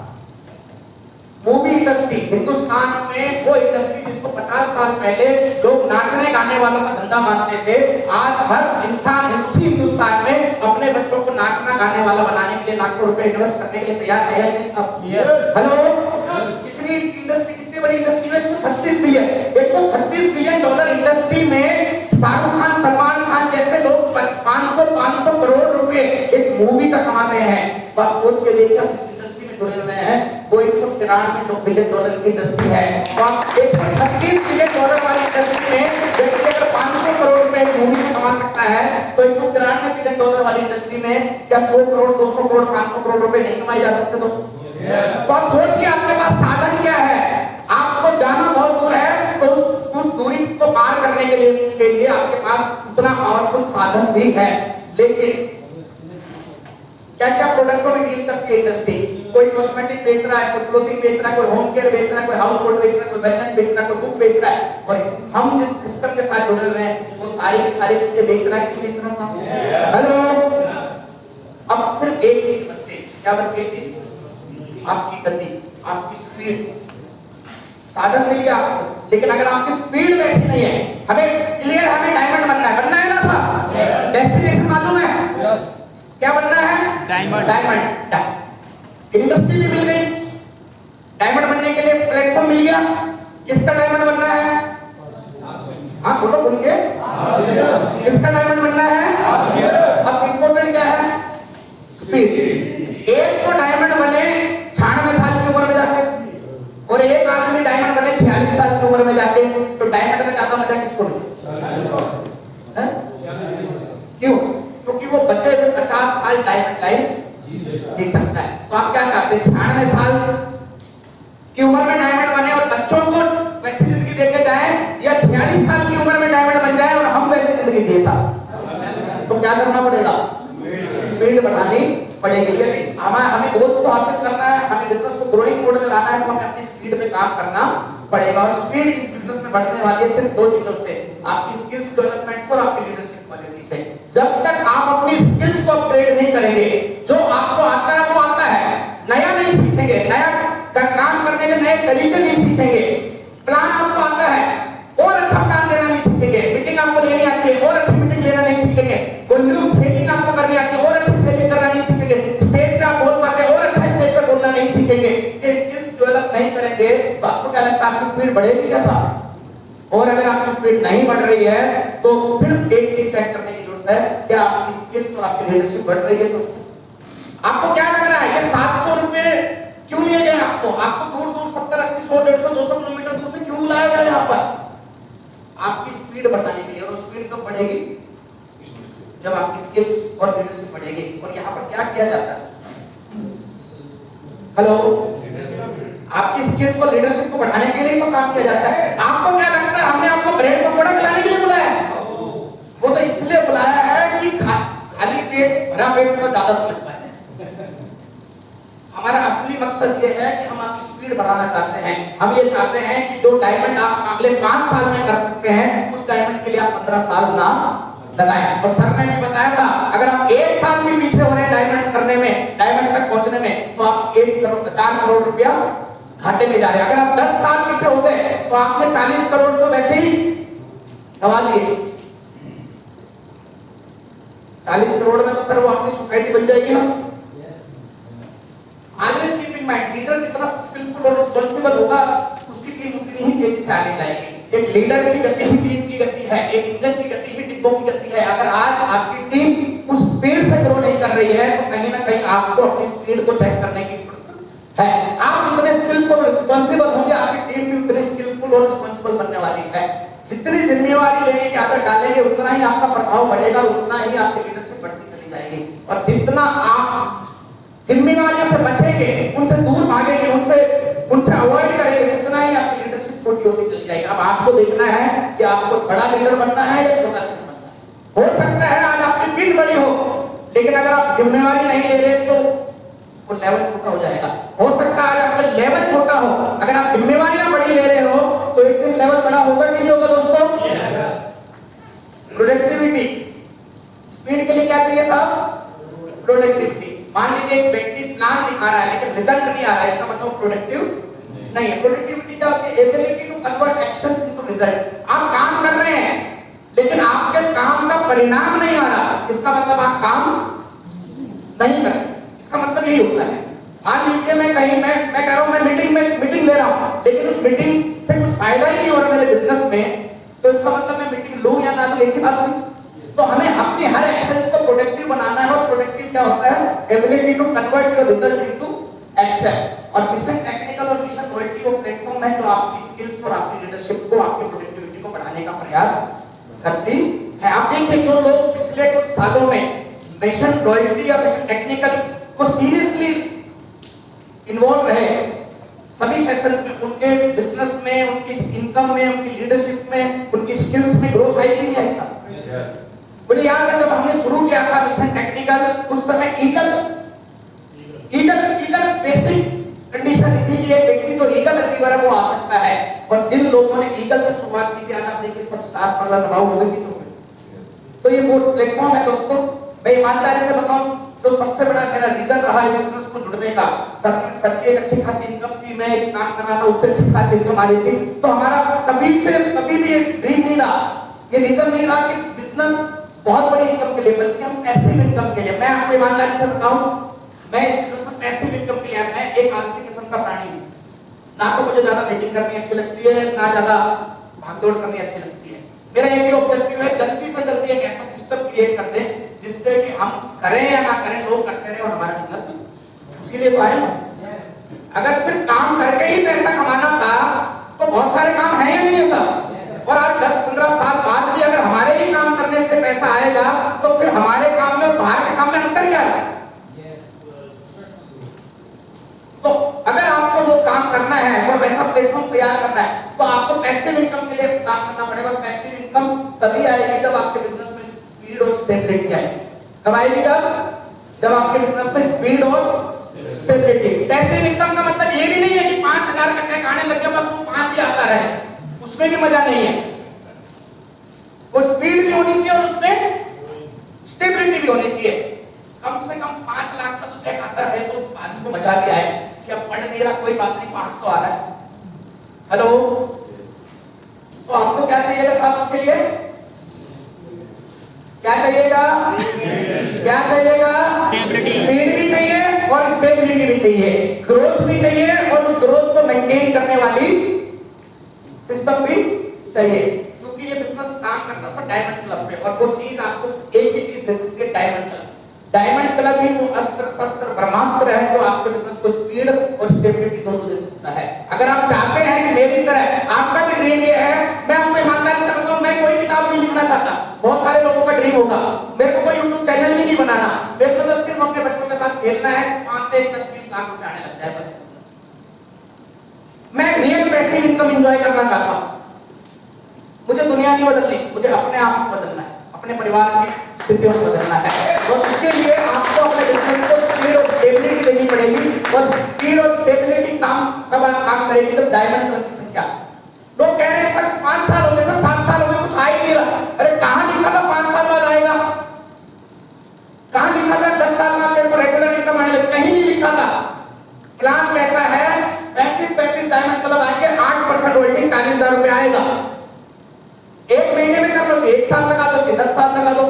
मूवी इंडस्ट्री, हिंदुस्तान में वो इंडस्ट्री जिसको 50 साल पहले लोग नाचने गाने वालों का धंधा मानते थे, आज हर इंसान उसी हिंदुस्तान में अपने बच्चों को नाचना गाने वाला बनाने के लिए लाखों रुपए इन्वेस्ट करने के लिए तैयार है नहीं साहब? हेलो, कितनी इंडस्ट्री, कितनी बड़ी इंडस्ट्री है? $136 बिलियन इंडस्ट्री में शाहरुख खान, सलमान खान जैसे लोग 500 करोड़ रुपए एक मूवी का कमा रहे हैं। बस सोच के देखिए किस इंडस्ट्री में जुड़े हुए हैं। वो $193 बिलियन की इंडस्ट्री है। और $136 बिलियन वाली इंडस्ट्री में व्यक्ति अगर 500 करोड़ रुपए मूवी से कमा सकता है तो $193 बिलियन वाली इंडस्ट्री में क्या 100 करोड़, 200 करोड़, 500 करोड़ रुपए नहीं कमाए जा सकते दोस्तों? तो आप सोचिए, आपके पास साधन क्या है? आपको जाना पावरफुल साधन भी है, लेकिन क्या क्या प्रोडक्टों में डील करती है इंडस्ट्री? कोई कॉस्मेटिक बेच रहा है, कोई क्लोथिंग बेच रहा है, कोई होम केयर बेच रहा है, कोई हाउस होल्ड बेच रहा है, कोई वेलनेस बेच रहा है, कोई बुक बेच रहा है। और हम जिस सिस्टम के साथ जुड़े हुए हैं वो सारी की सारी चीजें बेच रहा है, क्यों बेच रहा है? हेलो, अब सिर्फ एक चीज बचती है। क्या बच गई? आपकी गति, आपकी स्पीड। साधन मिल गया आपको, लेकिन अगर आपकी स्पीड वैसी नहीं है, हमें क्लियर, हमें डायमंड बनना है ना साहब? डेस्टिनेशन मालूम है? क्या बनना है? डायमंड। डायमंड इंडस्ट्री भी मिल गई, डायमंड बनने के लिए प्लेटफॉर्म मिल गया। किसका डायमंड बनना है? हाँ बोलो, बोल के किसका डायमंड बनना है? अब इम्पोर्टेंट क्या है? स्पीड। एक तो डायमंड बने 96 साल की उम्र में जाके, और एक आदमी डायमंड बने 46 साल की उम्र में जाके, तो डायमंड का ज्यादा मजा किसको मिले? क्यों? क्योंकि वो बचे हुए 50 साल डायमंड लाइफ जी सकता है। तो आप क्या चाहते हैं? 96 साल की उम्र में डायमंड बने और बच्चों को वैसी जिंदगी देके जाए, या 46 साल की उम्र में डायमंड बन जाए और हम वैसी जिंदगी जिए साहब? तो क्या करना पड़ेगा? स्पीड बढ़ानी पड़ेगी। यदि हमें गोल्स को हासिल करना है, हमें बिजनेस को ग्रोइंग मोड में लाना है, तो हमें अपनी स्पीड पे काम करना पड़ेगा। और स्पीड इस बिजनेस में बढ़ने वाली है सिर्फ दो चीजों से, आपकी स्किल्स डेवलपमेंट से और आपकी लीडरशिप क्वालिटी से। जब तक आप अपनी स्किल्स को अपग्रेड नहीं करेंगे, जो आपको आता है वो आता है, नया नहीं सीखेंगे, नया काम करने के नए तरीके नहीं सीखेंगे, प्लान आपको आता है और अच्छा प्लान देना नहीं सीखेंगे, मीटिंग आपको लेनी आती है और अच्छी मीटिंग लेना नहीं सीखेंगे, वॉल्यूम सेलिंग आपको करनी आती है और अच्छी सेलिंग करना नहीं सीखेंगे, स्टेज पे आप बोल पाते और अच्छा स्टेज पे बोलना नहीं सीखेंगे, ये स्किल्स डेवलप नहीं करेंगे, तो आपको क्या लगता है आपकी स्पीड बढ़ेगी क्या साहब? और अगर आपकी स्पीड नहीं बढ़ रही है तो सिर्फ एक चीज चेक करने की जरूरत है, क्या आपकी स्किल्स और आपकी लीडरशिप बढ़ रही है दोस्तों? आपको क्या लग रहा है ये 700 रुपए क्यों लिए गए? आपको दूर दूर 70, 80, 100, 150, 200 किलोमीटर दूर से क्यों बुलाया गया यहाँ पर? आपकी स्पीड बढ़ाने के लिए। और स्पीड कब बढ़ेगी? जब आपकी स्किल्स और लीडरशिप बढ़ेगी। और यहाँ पर क्या किया जाता है? हेलो, आपकी स्किल्स और लीडरशिप को बढ़ाने के लिए तो काम किया जाता है। आपको क्या लगता है हमने आपको ब्रेड पकौड़ा खिलाने के लिए बुलाया है? वो तो इसलिए बुलाया है कि खाली पेट भरा पेट में ज्यादा समझ पाए। हमारा असली मकसद ये है कि हम आपकी स्पीड बढ़ाना चाहते हैं। हम ये चाहते हैं कि जो डायमंड आप अगले 5 साल में कर सकते हैं, उस डायमंड के लिए आप 15 साल ना लगाएं। और सर ने भी बताया था, अगर आप 1 साल भी पीछे हो रहे हैं डायमंड करने में, डायमंड तक पहुंचने में, तो आप 4 करोड़ रुपया घाटे में जा रहे हैं। अगर आप 10 साल पीछे हो गए तो आपने 40 करोड़ तो वैसे ही गवा दिए। 40 करोड़ में तो सर वो अपनी सोसाइटी बन जाएगी ना। Always keep in mind, leader जितना स्किलफुल और रिस्पांसिबल होगा, उसकी टीम उतनी ही तेजी से आगे जाएगी। एक लीडर की गति ही टीम की गति है, एक इंजन की गति ही डिब्बों की गति है। अगर आज आपकी टीम उस स्पीड से ग्रो नहीं कर रही है, तो कहीं ना कहीं आपको अपनी स्पीड को चेक करने की जरूरत है। आप जितने स्किलफुल और रिस्पांसिबल होंगे, आपकी टीम भी उतनी स्किलफुल और रिस्पांसिबल बनने वाली है। जितनी जिम्मेवारी लेने की आदत डालेंगे, उतना ही आपका प्रभाव बढ़ेगा, उतना ही आपकी लीडरशिप बढ़ती चली जाएगी। और जितना आप जिम्मेदारियों से बचेंगे, उनसे दूर भागेंगे, उनसे अवॉइड करेंगे, उतना ही आपकी लीडरशिप छोटी होती चली जाएगी। अब आपको देखना है कि आपको बड़ा लीडर बनना है या छोटा लीडर बनना है। हो सकता है आज आपकी टीम बड़ी हो, लेकिन अगर आप जिम्मेवारी नहीं ले रहे तो वो लेवल छोटा हो जाएगा। हो सकता है आज आपका लेवल छोटा हो, अगर आप जिम्मेवारियां बड़ी ले रहे हो तो एक दिन लेवल बड़ा होगा कि नहीं होगा दोस्तों? प्रोडक्टिविटी। स्पीड के लिए क्या चाहिए साहब? प्रोडक्टिविटी। मान लीजिए एक व्यक्ति प्लान दिखा रहा है लेकिन रिजल्ट नहीं आ रहा है, इसका मतलब प्रोडक्टिव नहीं है। प्रोडक्टिविटी क्या होती है? Ability to convert actions into result. आप काम कर रहे हैं लेकिन आपके काम का परिणाम नहीं आ रहा, इसका मतलब आप काम नहीं कर रहे। इसका मतलब यही होता है। मान लीजिए मैं कह रहा हूं मैं मीटिंग ले रहा हूं, लेकिन उस मीटिंग से कुछ फायदा ही नहीं हो रहा मेरे बिजनेस में, तो इसका मतलब मैं मीटिंग लूं या ना लूं, एक ही बात हुई। तो हमें अपनी हर एक्शंस को प्रोडक्टिव बनाना है। और प्रोडक्टिव क्या होता है? Ability to convert your result into action. और मिशन टेक्निकल और मिशन लॉयल्टी वो प्लेटफॉर्म है जो आपकी स्किल्स और आपकी लीडरशिप को, आपकी प्रोडक्टिविटी को बढ़ाने का प्रयास करती है। आप देखिए जो लोग पिछले कुछ सालों में मिशन लॉयल्टी या मिशन टेक्निकल को सीरियसली इन्वॉल्व रहे, सभी सेशंस में उनके बिजनेस में, उनकी इनकम में, उनकी लीडरशिप में, उनकी स्किल्स में ग्रोथ आई कि नहीं आई साहब? मुझे याद है जब हमने शुरू किया था मिशन टेक्निकल, उस समय ईगल बेसिक कंडीशन थी कि एक व्यक्ति जो ईगल अचीवर है वो आ सकता है। और जिन लोगों ने ईगल से शुरुआत की थी, आज आप देखिए सब स्टार पार्लर लगाओ हो गए। तो ये वो प्लेटफॉर्म है दोस्तों। मैं ईमानदारी से बताऊं, जो सबसे बड़ा मेरा रीजन रहा है इस बिजनेस को जुड़ने का, सर की एक अच्छी खासी इनकम थी, मैं एक काम कर रहा था, उससे अच्छी खासी इनकम आ रही थी। तो हमारा कभी भी एक ड्रीम नहीं रहा, ये रीजन नहीं रहा कि बिजनेस बहुत बड़ी इनकम के लिए, बल्कि हम पैसिव इनकम के लिए। मैं आपको ईमानदारी से बताऊं, मैं इस बिजनेस में पैसिव इनकम के लिए, मैं एक आलसी किस्म का प्राणी हूं। ना तो मुझे ज्यादा मीटिंग करनी अच्छी लगती है, ना ज्यादा भागदौड़ करनी अच्छी लगती है। मेरा एक ही ऑब्जेक्टिव है, जल्दी से जल्दी एक ऐसा सिस्टम क्रिएट कर दें जिससे कि हम करें या ना करें, लोग करते रहे और हमारा बिजनेस उसी लिए तो आए ना। अगर सिर्फ काम करके ही पैसा कमाना था तो बहुत सारे काम हैं या नहीं है सब। और आज 10-15 साल बाद भी अगर हमारे ही काम करने से पैसा आएगा तो फिर हमारे काम में और बाहर के काम में अंतर क्या है? तो अगर आपको वो काम करना है और वैसा प्लेटफॉर्म तैयार करना है तो आपको पैसिव इनकम के लिए काम करना पड़ेगा। पैसिव इनकम तभी आएगी जब आपके बिजनेस में स्पीड और स्टेबिलिटी आएगी। कब आएगी? जब आपके बिजनेस में स्पीड और स्टेबिलिटी। पैसिव इनकम का मतलब ये भी नहीं है कि 5000 का चेक आने लग गया बस वो 5 ही आता रहे, उसमें भी मजा नहीं है। वो स्पीड भी होनी चाहिए और उसमें स्टेबिलिटी भी होनी चाहिए। कम से कम 5 लाख का तो चेक आता है तो आदमी को मजा भी आए कि अब पढ़ नहीं रहा कोई बात नहीं, पास तो आ रहा है। हेलो, तो आपको क्या चाहिएगा साहब उसके लिए? क्या चाहिएगा? क्या चाहिएगा? स्पीड भी चाहिए और स्टेबिलिटी भी चाहिए, ग्रोथ भी चाहिए और उस ग्रोथ को मेंटेन करने वाली सिस्टम भी चाहिए। क्योंकि ये बिजनेस काम करता है डायमंड क्लब पे, और वो चीज आपको एक ही चीज दे सकती है, डायमंड क्लब। डायमंड क्लब ही वो अस्त्र शस्त्र ब्रह्मास्त्र है जो आपके बिजनेस को स्पीड और स्टेबिलिटी दोनों दे सकता है। अगर आप चाहते हैं कि मेरी तरह आपका भी ड्रीम ये है, मैं आपको ईमानदारी से बताऊं, मैं कोई किताब नहीं लिखना चाहता। बहुत सारे लोगों का ड्रीम होगा, मेरे को कोई यूट्यूब चैनल भी नहीं बनाना, मेरे को तो सिर्फ अपने बच्चों के साथ खेलना है, 5 से 10-20 लाख रुपए आने लग जाए। मैं रियल पैसिव इनकम एंजॉय करना चाहता हूं। मुझे दुनिया नहीं बदलनी, मुझे अपने आप को बदलना है, अपने परिवार की स्थितियों को बदलना है। और उसके लिए आपको अपने बिजनेस को स्पीड और स्टेबिलिटी देनी पड़ेगी। और स्पीड और स्टेबिलिटी तब काम करेगी जब डायमंड क्लब की संख्या। लोग कह रहे हैं सर 5 साल हो गए, सर 7 साल हो गए, कुछ आ ही नहीं रहा। अरे कहां लिखा था 5 साल बाद आएगा? कहां लिखा था 10 साल बाद तेरे को रेगुलर इनकम आने लगे? कहीं नहीं लिखा था। प्लान कहता है 35 डायमंड क्लब आएंगे, 8% होल्डिंग, 40,000 रुपए आएगा। एक महीने में कर लो, 1 साल लगा दो, 10 साल लगा दो।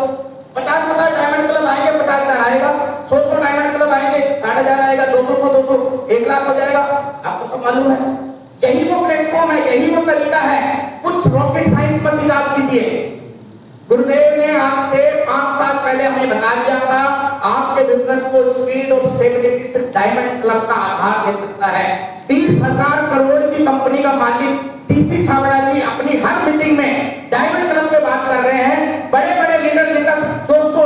50,000 डायमंड क्लब आएंगे, 50,000 आएगा। 100 डायमंड क्लब आएंगे, 60,000 आएगा, 200 1 लाख हो जाएगा। आपको सब मालूम है, यही वो प्लेटफॉर्म है, यही वो तरीका है। कुछ रॉकेट साइंस पर इजाद कीजिए। गुरुदेव ने आपसे 5 साल पहले हमें बता दिया था, आपके बिजनेस को स्पीड और स्टेबिलिटी सिर्फ डायमंड क्लब का आधार दे सकता है। 30,000 करोड़ की कंपनी का मालिक टीसी छाबड़ा जी अपनी हर मीटिंग में डायमंड क्लब पे बात कर रहे हैं। बड़े बड़े लीडर जिनका 200,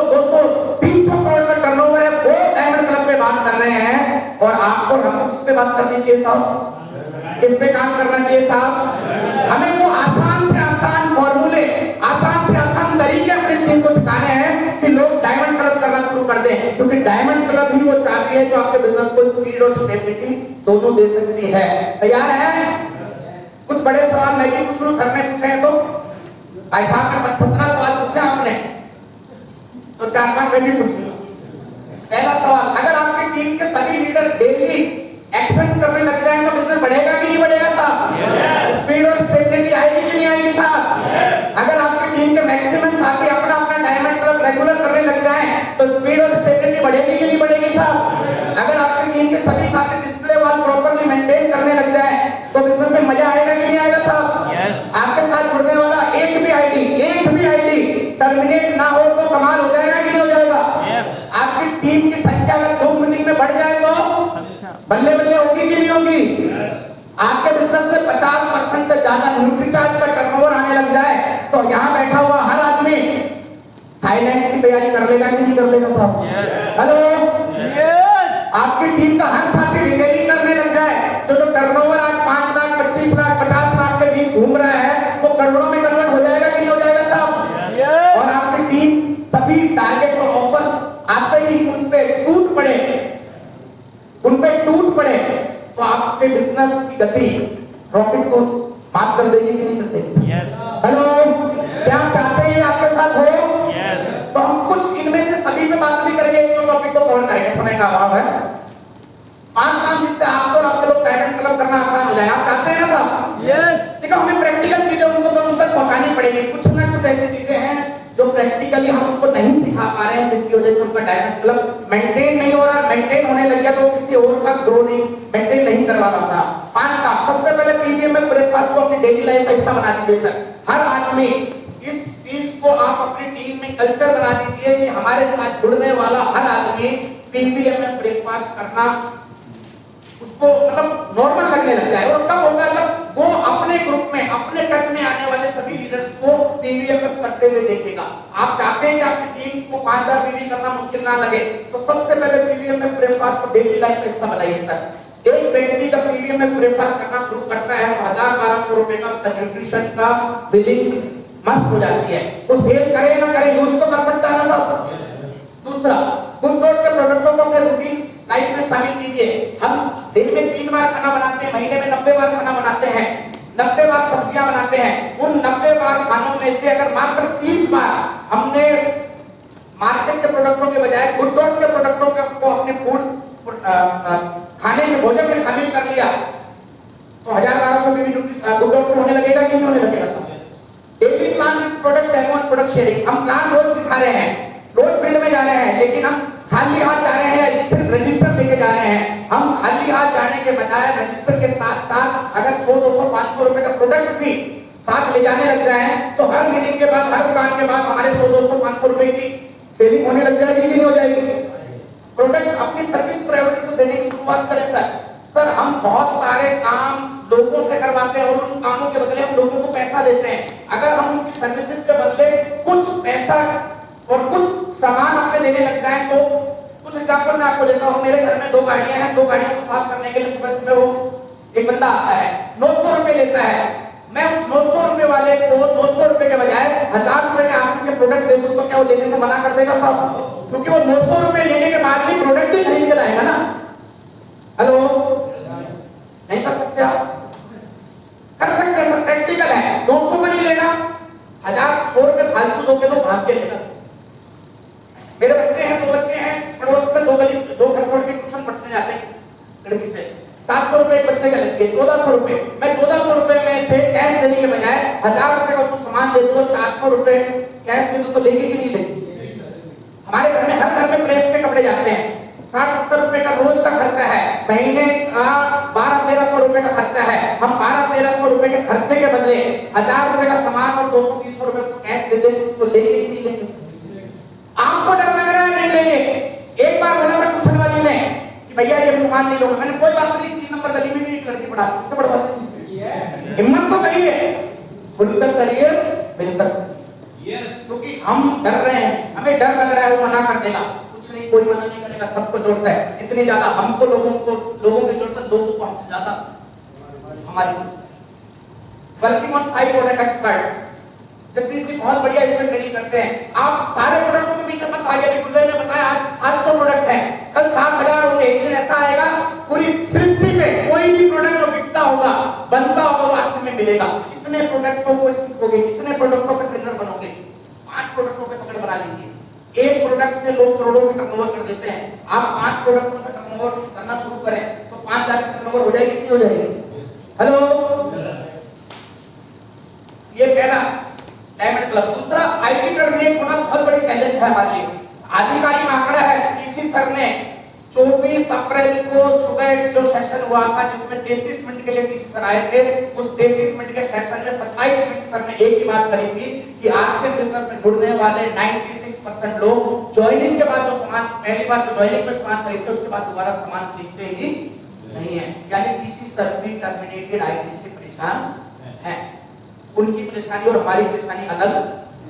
300 करोड़ का टर्नओवर है, वो डायमंड क्लब पे बात कर रहे हैं। और आपको हमको किस पे बात करनी चाहिए साहब? किस पे काम करना चाहिए साहब? हमें वो आसान से आसान फॉर्मूले, आसान से आसान तरीके अपनी टीम को सिखाने हैं कि लोग डायमंड क्लब करना शुरू कर दें। क्योंकि डायमंड क्लब ही वो चाबी है जो आपके बिजनेस को स्पीड और स्टेबिलिटी दोनों दे सकती है। तैयार है? कुछ बड़े सवाल मैं भी पूछ लूं, सर ने पूछे हैं तो भाई साहब ने 17 सवाल पूछे आपने, तो 4-5 मैं भी पूछ लूंगा। पहला सवाल, अगर आपकी टीम के सभी लीडर डेली एक्शन करने लग जाए तो बिजनेस बढ़ेगा कि नहीं बढ़ेगा साहब? स्पीड और स्टेबिलिटी आएगी कि नहीं आएगी साहब? अगर आपकी टीम के मैक्सिमम साथी अपना अपना डायमंड क्लब रेगुलर करने लग जाए तो स्पीड और स्टेबिलिटी बढ़ेगी कि नहीं बढ़ेगी साहब? अगर आपकी टीम के सभी साथी डिस्प्ले वॉल प्रॉपर्ली मेंटेन करने लग जाए तो बिजनेस में मजा आएगा कि नहीं आएगा साहब? आपके साथ जुड़ने वाला एक भी आईडी टर्मिनेट ना हो तो कमाल हो जाएगा कि नहीं हो जाएगा? आपकी टीम की संख्या अगर 2 मीटिंग में बढ़ जाए तो बल्ले बल्ले होगी कि नहीं होगी? आपके बिजनेस में 50% से ज्यादा न्यूट्रीचार्ज का टर्नओवर आने लग जाए तो यहाँ बैठा हुआ हर आदमी थाईलैंड की तैयारी कर लेगा कि नहीं कर लेगा साहब? हेलो, आपकी टीम का हर साथी रिटेलिंग करने लग जाए, जो टर्नओवर आज 5 लाख, 25 लाख, 50 लाख के बीच घूम रहा है वो करोड़ों में कन्वर्ट हो जाएगा कि नहीं हो जाएगा साहब? और आपकी टीम बिजनेस की गति रॉकेट को माफ कर देगी कि नहीं कर देगी? हेलो, क्या चाहते हैं आपके साथ हो? तो हम कुछ इनमें से सभी पे बात नहीं करेंगे, एक टॉपिक को कवर करेंगे, समय का अभाव है। 5 काम जिससे आपको और आपके लोग डायमंड क्लब करना आसान हो जाए, आप चाहते हैं ना साहब? देखो, हमें प्रैक्टिकल चीजें उनको तो उन तक पहुंचानी पड़ेगी। कुछ ना कुछ ऐसी चीजें हैं जो प्रैक्टिकली हम उनको नहीं सिखा पा रहे हैं, जिसकी वजह से उनका डायमंड क्लब मेंटेन नहीं हो रहा। मेंटेन होने लग गया तो किसी और का ग्रो नहीं, मेंटेन नहीं करवा रहा। 5 काम। सबसे पहले पीवीएम में ब्रेकफास्ट को अपनी डेली लाइफ का हिस्सा बना दीजिए सर। हर आदमी इस चीज को आप अपनी टीम में कल्चर बना दीजिए कि हमारे साथ जुड़ने वाला हर आदमी पीवीएम में ब्रेकफास्ट करना उसको मतलब नॉर्मल लगने लग जाए। और कब होगा? जब वो अपने ग्रुप में, अपने टच में आने वाले सभी लीडर्स को पीवीएम में करते हुए देखेगा। आप चाहते हैं कि आपकी टीम को 5000 पीवी करना मुश्किल ना लगे, तो सबसे पहले पीवीएम में ब्रेकफास्ट को डेली लाइफ का हिस्सा बनाइए सर। एक व्यक्ति जब पीवीएम में ब्रेकफास्ट करना शुरू करता है तो 1000-1200 रुपए का उसका न्यूट्रिशन का बिलिंग मस्त हो जाती है। तो सेल करे ना करे, यूज तो कर सकता है ना सब। दूसरा, गुडडॉट के प्रोडक्टों को अपने रूटीन लाइफ में शामिल कीजिए। हम दिन में 3 बार खाना बनाते हैं, महीने में 90 बार खाना बनाते हैं, 90 बार सब्जियां बनाते हैं। उन 90 बार खानों में से अगर मात्र 30 बार हमने मार्केट के प्रोडक्टों के बजाय गुडडॉट के प्रोडक्टों को अपने फूड खाने में, भोजन में शामिल कर लिया तो 1000-1200 भी गुडडॉट से होने लगेगा कि नहीं होने लगेगा sir? Daily plan product demo और प्रोडक्ट शेयरिंग। हम प्लान रोज दिखा रहे हैं, रोज फील्ड में जा रहे हैं, लेकिन हम खाली हाथ जा रहे हैं, सिर्फ रजिस्टर लेके जा रहे हैं। हम खाली हाथ जाने के बजाय रजिस्टर के साथ साथ अगर 100, 200, 500 रुपए का प्रोडक्ट भी साथ ले जाने लग जाए तो हर मीटिंग के बाद, हर दुकान के बाद हमारे 100, 200, 500 रुपए की सेविंग होने लग जाएगी कि नहीं हो जाएगी? प्रोडक्ट अपनी सर्विस प्रायोरिटी को देने की शुरुआत करें सर। हम बहुत सारे काम लोगों से करवाते हैं और उन कामों के बदले हम लोगों को पैसा देते हैं। अगर हम उनकी सर्विसेज के बदले कुछ पैसा और कुछ सामान अपने देने लग जाए तो कुछ एग्जांपल मैं आपको देता हूँ। मेरे घर में 2 गाड़ियां हैं, 2 गाड़ियों को साफ करने के लिए सुबह वो एक बंदा आता है, 900 रुपए लेता है। मैं उस 900 रुपए वाले को 900 रुपए के बजाय 1000 रुपए के आरसी के प्रोडक्ट दे दूं तो क्या वो लेने से मना कर देगा साहब? क्योंकि वो 900 रुपए लेने के बाद भी प्रोडक्ट ही खरीद के लाएगा ना। हेलो, नहीं कर सकते आप? कर सकते हैं सर, प्रैक्टिकल है। 200 का नहीं लेना, 1000-100 रुपए फालतू दोगे तो भाग के लेगा। मेरे बच्चे हैं, 2 बच्चे हैं, पड़ोस में 2 घर छोड़ के ट्यूशन पढ़ने जाते हैं लड़की से। 700 रुपए एक बच्चे का लगेंगे, 1400 रुपए। मैं 1400 रुपए में से कैश देने के बजाय 1000 रुपए का उसको सामान दे दूं और 400 रुपए कैश दे दूं तो लेगी कि नहीं लेगी? हमारे घर में, हर घर में प्रेस के कपड़े जाते हैं, 60-70 रुपए का रोज का खर्चा है, महीने का 1200-1300 रुपए का खर्चा है। हम 1200-1300 रुपए के खर्चे के बदले 1000 रुपए का सामान और 200-300 रुपए उसको कैश दे दें तो लेगी कि नहीं लेगी? आपको डर लग रहा है नहीं लेंगे। एक बार बोला था ट्यूशन वाली ने कि भैया ये सामान नहीं लूंगा। मैंने कोई बात नहीं, 3 नंबर गली में भी एक लड़की पढ़ा, उससे पढ़वा दीजिए। हिम्मत तो करिए, खुलकर करिए, मिलकर। क्योंकि हम डर रहे हैं, हमें डर लग रहा है वो मना कर देगा। कुछ नहीं, कोई मना नहीं करेगा, सबको जरूरत है। जितनी ज्यादा हमको लोगों की जरूरत है, लोगों को हमसे ज्यादा हमारी। Working on 5 product expert, Jagdish ji बहुत बढ़िया इसमें ट्रेनिंग करते हैं। आप सारे प्रोडक्टों के पीछे मत भागिए। अभी गुरुदेव ने बताया आज 700 प्रोडक्ट हैं, कल 7000 होंगे। एक दिन ऐसा आएगा पूरी सृष्टि में कोई भी प्रोडक्ट जो बिकता होगा, बनता होगा, वो आसमान में मिलेगा। कितने प्रोडक्टों को सीखोगे, कितने प्रोडक्टों पे ट्रेनर बनोगे? 5 प्रोडक्टों पे पकड़ बना लीजिए। एक प्रोडक्ट से लोग करोड़ों में टर्नओवर कर देते हैं। आप 5 प्रोडक्टों से टर्नओवर करना शुरू करें तो 5000 की टर्नओवर हो जाएगी कि नहीं हो जाएगी? हेलो, ये पहला डायमंड क्लब। दूसरा, आईटी टर्मिनेट होना बहुत बड़ी चैलेंज है हमारे लिए। आधिकारिक आंकड़ा है, किसी सर ने 24 अप्रैल को सुबह जो सेशन हुआ था जिसमें 33 मिनट के लिए टीसी सर आए थे, उस 33 मिनट के सेशन में 27 मिनट सर ने एक ही बात करी थी कि आरसीएम बिजनेस में जुड़ने वाले 96% लोग ज्वाइनिंग के बाद जो सामान, पहली बार जो ज्वाइनिंग में सामान खरीदते उसके बाद दोबारा सामान खरीदते ही नहीं है। यानी टीसी सर भी टर्मिनेटेड आईटी से परेशान है। उनकी परेशानी और हमारी परेशानी अलग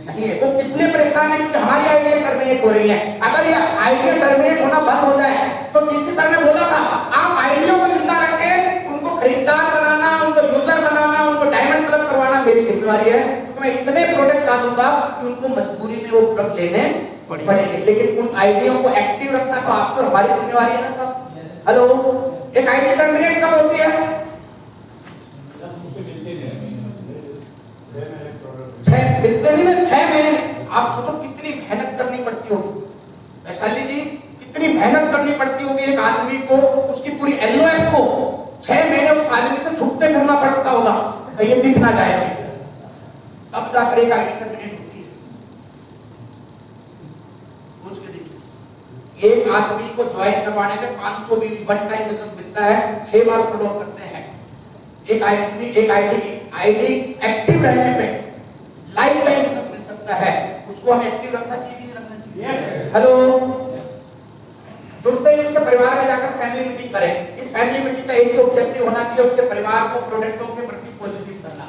नहीं है। वो इसलिए परेशान है क्योंकि हमारी आईडिया टर्मिनेट हो रही है। अगर ये आईडिया टर्मिनेट होना बंद हो जाए तो टीसी सर ने बोला था आप आईडिया को जिंदा रखें, उनको खरीदार बनाना, उनको यूजर बनाना, उनको डायमंड क्लब करवाना मेरी जिम्मेदारी है। तो मैं इतने प्रोडक्ट ला दूंगा कि उनको मजबूरी में वो प्रोडक्ट लेने पड़ेंगे, लेकिन उन आइडिया को एक्टिव रखना तो आपको हमारी जिम्मेदारी है ना साहब। हेलो, एक आईडी टर्मिनेट कब होती है? आप सोचो कितनी मेहनत करनी पड़ती होगी वैशाली जी, कितनी मेहनत करनी पड़ती होगी एक आदमी को, उसकी पूरी एलओएस को 6 महीने उस आदमी से छुपते फिरना पड़ता होगा, ये दिख ना जाए, तब जाकर एक आईडी टर्मिनेट होती है। सोच के देखिए, एक आदमी को ज्वाइन करवाने में 500 भी वन टाइम बिजनेस मिलता है, 6 बार फॉलो करते हैं। एक आईडी एक्टिव रहने पे लाइफ टाइम बिजनेस मिल सकता है, उसको हमें एक्टिव रखना चाहिए कि नहीं रखना चाहिए? हेलो, जुड़ते ही उसके परिवार में जाकर फैमिली मीटिंग करें। इस फैमिली मीटिंग का एक ही ऑब्जेक्टिव होना चाहिए, उसके परिवार को प्रोडक्टों के प्रति पॉजिटिव करना।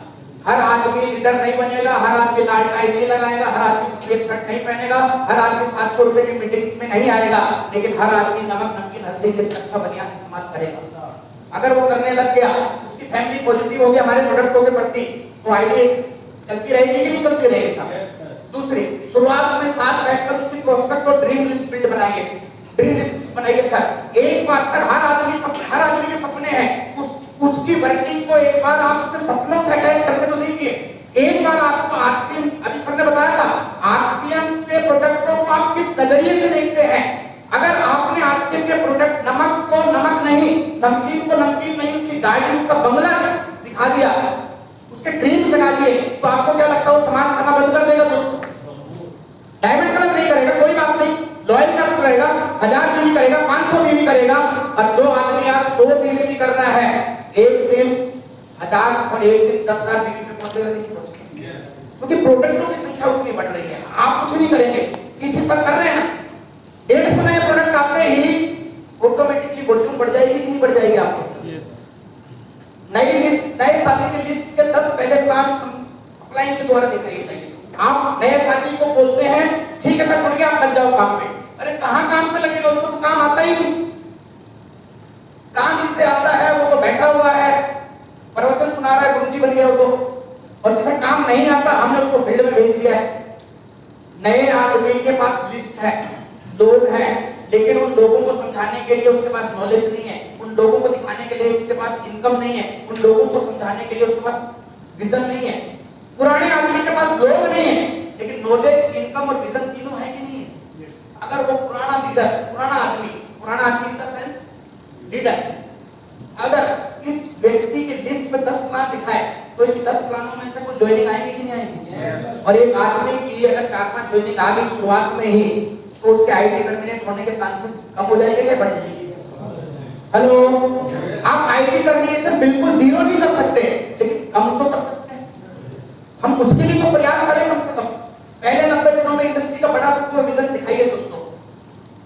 हर आदमी लीडर नहीं बनेगा, हर आदमी लाल टाई नहीं लगाएगा, हर आदमी सफेद शर्ट नहीं पहनेगा, हर आदमी 700 रुपए की मीटिंग में नहीं आएगा, लेकिन हर आदमी नमक नमकीन हल्दी के अच्छा बनियान इस्तेमाल करेगा। अगर वो करने लग गया, उसकी फैमिली पॉजिटिव हो गया हमारे प्रोडक्टों के प्रति, तो आईडी चलती रहेगी कि नहीं चलती रहेगी साहब? दूसरी, शुरुआत में साथ बैठकर उसकी प्रोस्पेक्ट और ड्रीम लिस्ट बिल्ड बनाइए। ड्रीम लिस्ट बनाइए सर, एक बार सर हर आदमी के सपने हैं, उसकी वर्किंग को एक बार आप उसके सपनों से अटैच करके तो देखिए। एक बार आपको आरसीएम, अभी सर ने बताया था, आरसीएम के प्रोडक्टों को आप किस नजरिए से देखते हैं। अगर आपने आरसीएम के प्रोडक्ट नमक को नमक नहीं, नमकीन को नमकीन नहीं, उसकी गाड़ी, उसका बंगला दिखा दिया, उसके ड्रीम जगा दिए, तो आपको क्या लगता है वो सामान खाना बंद कर देगा दोस्तों? डायमंड क्लब नहीं करेगा, कोई बात नहीं, लॉयल क्लब करेगा, 1000 बीवी करेगा, 500 बीवी करेगा। और जो आदमी आज 100 बीवी भी कर रहा है, एक दिन 1000 और एक दिन 10,000 बीवी पे पहुंचेगा नहीं पहुंचेगा, क्योंकि प्रोडक्टों की संख्या उतनी बढ़ रही है। आप कुछ नहीं करेंगे, किसी पर कर रहे हैं, 150 नए प्रोडक्ट आते ही ऑटोमेटिकली वॉल्यूम बढ़ जाएगी कि नहीं बढ़ जाएगी आपको? नई लिस्ट, नए साथी की लिस्ट के 10 पहले प्लान अपलाइन के द्वारा दिखाइए। आप नए साथी को बोलते हैं ठीक है सर छोड़िए आप लग जाओ काम पे, अरे कहां काम पे लगेगा, उसको तो काम आता ही नहीं। काम जिसे आता है वो तो बैठा हुआ है, प्रवचन सुना रहा है, गुरुजी बन गया वो तो, और जिसे काम नहीं आता हमने उसको फील्ड में भेज दिया है। नए आदमी के पास लिस्ट है, लोग हैं, लेकिन उन लोगों को समझाने के लिए उसके पास नॉलेज नहीं है, उन लोगों को दिखाने के लिए उसके पास इनकम नहीं है, उन लोगों को समझाने के लिए उसके पास विजन नहीं है। पुराने आदमी के पास लोग नहीं है, लेकिन नॉलेज, इनकम और विजन तीनों है कि नहीं है? अगर वो पुराना लीडर, पुराना आदमी इन द सेंस लीडर, अगर इस व्यक्ति की लिस्ट में 10 प्लान दिखाए, तो इस 10 प्लानों में से कुछ ज्वाइनिंग आएगी कि नहीं आएगी? और एक आदमी की अगर 4-5 ज्वाइनिंग आ गई शुरुआत में ही, तो उसके आईडी टर्मिनेट होने के चांसेस कम हो जाएंगे या बढ़ जाएंगे? हेलो, आप आईडी टर्मिनेशन बिल्कुल जीरो नहीं कर सकते, लेकिन कम तो कर सकते हैं। हम उसके लिए तो प्रयास करें कम से कम। पहले 90 दिनों में इंडस्ट्री का बड़ा विजन दिखाइए दोस्तों।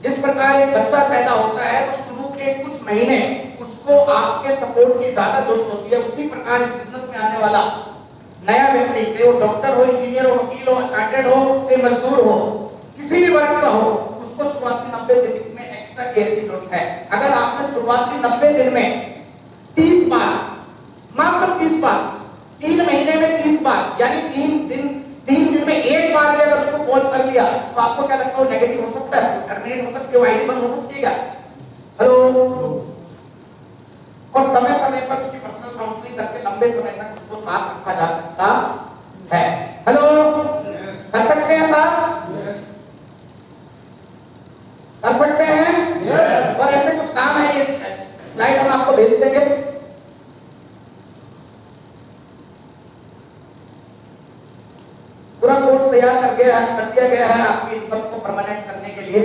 जिस प्रकार एक बच्चा पैदा होता है तो शुरू के कुछ महीने उसको आपके सपोर्ट की ज्यादा जरूरत होती है, उसी प्रकार इस बिजनेस में आने वाला नया व्यक्ति, चाहे वो डॉक्टर हो, इंजीनियर हो, वकील हो, चार्टेड हो, चाहे मजदूर हो, किसी भी वर्ग का हो, उसको शुरुआती 90 दिन में एक्स्ट्रा केयर की जरूरत है। अगर आपने शुरुआती 90 दिन में 30 बार, मात्र 30 बार, 3 महीने में 30 बार, यानी 3 दिन में 1 बार भी अगर उसको कॉल कर लिया, तो आपको क्या लगता है वो नेगेटिव हो सकता है, टर्मिनेट हो सकती है, वो आईडी बंद हो सकती है क्या? हेलो, और समय समय पर उसकी पर्सनल काउंसलिंग करके लंबे समय तक उसको साथ रखा जा सकता है। हेलो, कर सकते हैं साहब? कर सकते हैं? yes. और ऐसे कुछ काम है, ये स्लाइड हम आपको भेज देंगे। पूरा कोर्स तैयार कर दिया गया है आपकी इनकम को परमानेंट करने के लिए।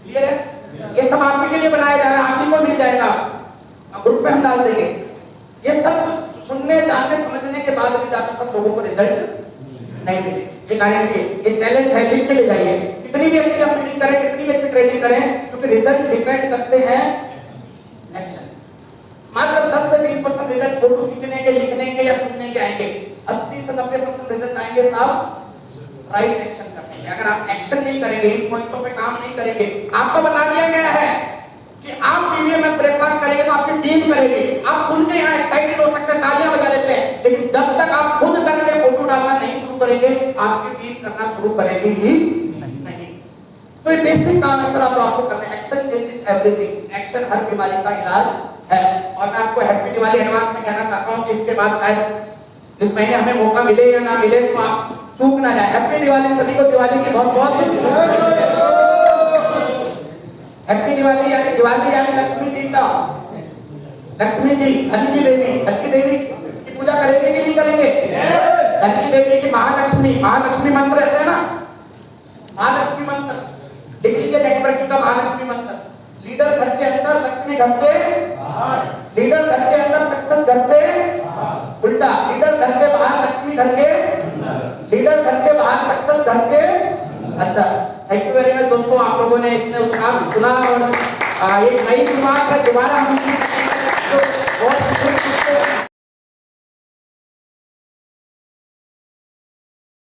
क्लियर है? ये सब आप ही के लिए बनाया जा रहा है, आप ही को मिल जाएगा, ग्रुप में हम डाल देंगे। ये सब कुछ सुनने, जानने, समझने के बाद भी ज्यादातर लोगों को रिजल्ट नहीं मिले। ये गारंटी, ये चैलेंज है, लिख के ले जाइए। कितनी भी अच्छी आप मीटिंग करें, कितनी भी अच्छी ट्रेनिंग करें, क्योंकि रिजल्ट डिपेंड करते हैं एक्शन। मात्र 10 से 20% रिजल्ट फोटो खींचने के, लिखने के या सुनने के आएंगे। 80 से 90% रिजल्ट आएंगे साहब राइट एक्शन करने के। अगर आप एक्शन नहीं करेंगे, इन पॉइंटों पे काम नहीं करेंगे, आपको बता दिया गया है कि आप टीवी में ब्रेकफास्ट करेंगे तो आपकी टीम करेगी। आप सुन के यहाँ एक्साइटेड हो सकते हैं, तालियां बजा लेते हैं, लेकिन जब तक आप खुद करके फोटो डालना नहीं शुरू करेंगे, आपकी टीम करना शुरू करेगी ही नहीं। तो ये बेसिक काम है सर, आपको करना है। Action changes everything. एक्शन हर बीमारी का इलाज है। और मैं आपको हैप्पी दिवाली एडवांस में कहना चाहता हूँ कि इसके बाद शायद इस महीने हमें मौका मिले या ना मिले तो आप चूक ना जाए। हैप्पी दिवाली सभी को, दिवाली की बहुत बहुत हैप्पी दिवाली। यानी दिवाली यानी लक्ष्मी जी का, लक्ष्मी जी धन की देवी की पूजा करेंगे कि नहीं करेंगे? धन की देवी की महालक्ष्मी मंत्र रहते हैं ना, महालक्ष्मी मंत्र लिख लीजिए नेटवर्किंग का महालक्ष्मी मंत्र। लीडर घर के अंदर, लक्ष्मी घर से बाहर। लीडर घर के अंदर, सक्सेस घर से उल्टा। लीडर घर के बाहर, लक्ष्मी घर के अंदर। लीडर घर के बाहर, सक्सेस घर के अंदर। थैंक यू वेरी मच दोस्तों, आप लोगों ने इतने उत्साह से सुना और एक नई शुरुआत है। दोबारा हम